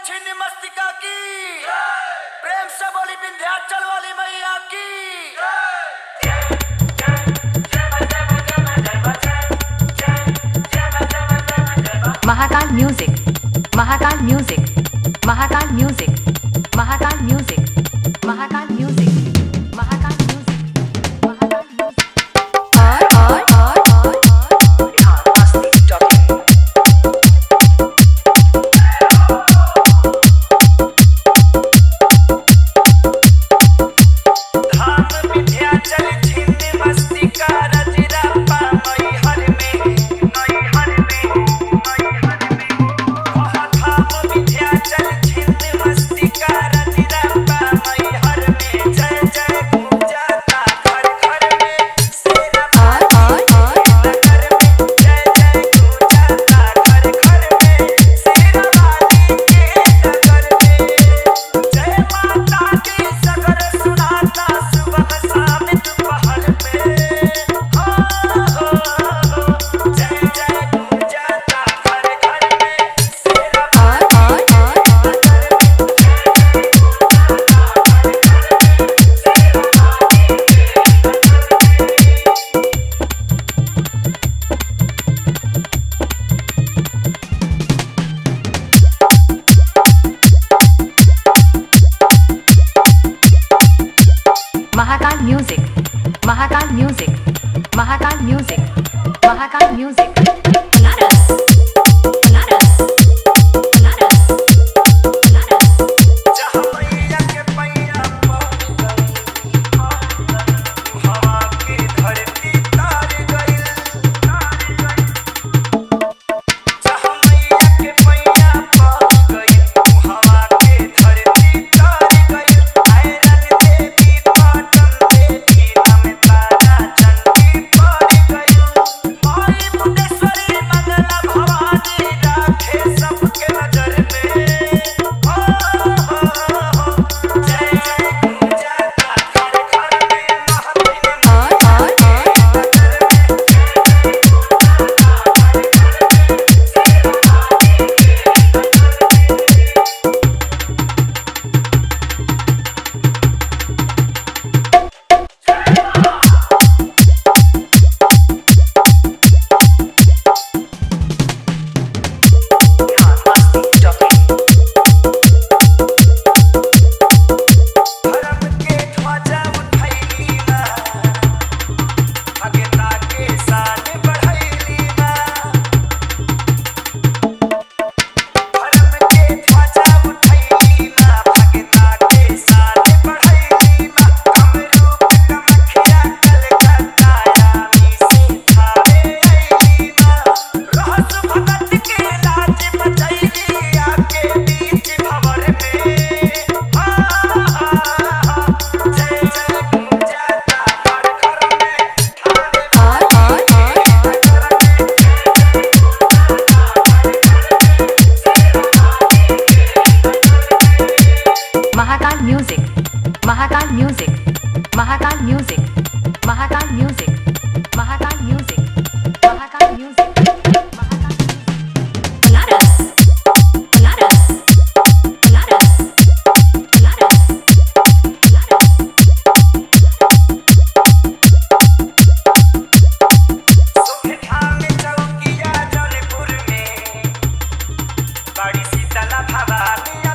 छिन्न मस्तिका की, प्रेम से बोली विंध्याचल वाली मैया की। Mahakal music, Mahakal music, Mahakal music, Mahakal music, Mahakal music, Mahakal music, Mahakal music, Mahakal music, Mahakal music, Mahakal music, Banaras, Banaras, Banaras, Banaras. जहाँ मैया के पैया हवा की धरती तार गइल। जहाँ मैया के पैया हवा की धरती तार गइल। आयरन देवी पाटन देवी नाम तारा चंडी पड़ गइल। माई मुंडेश्वरी मंगला भवानी राखे सबके नजर में। जय जय गुंजाता घर घर में धर्म के ध्वजा उठैली ना, भगता के शान बढ़ैली ना। धर्म के ध्वजा उठैली ना, भगता के शान बढ़ैली ना। कमरूप कमखिया कलकत्ता रानी से थावे अइली ना। रहस भगत के लाज बचैली आके बीच भंवर में। जय जय गुंजाता घर घर में Mahakal music, Mahakal music, Mahakal music, Mahakal music, Mahakal music, Mahakal music, Mahakal Banaras, Banaras, Banaras, Banaras, Banaras. सुखा में चौकिया जौनपुर में बड़ी शीतला भवानी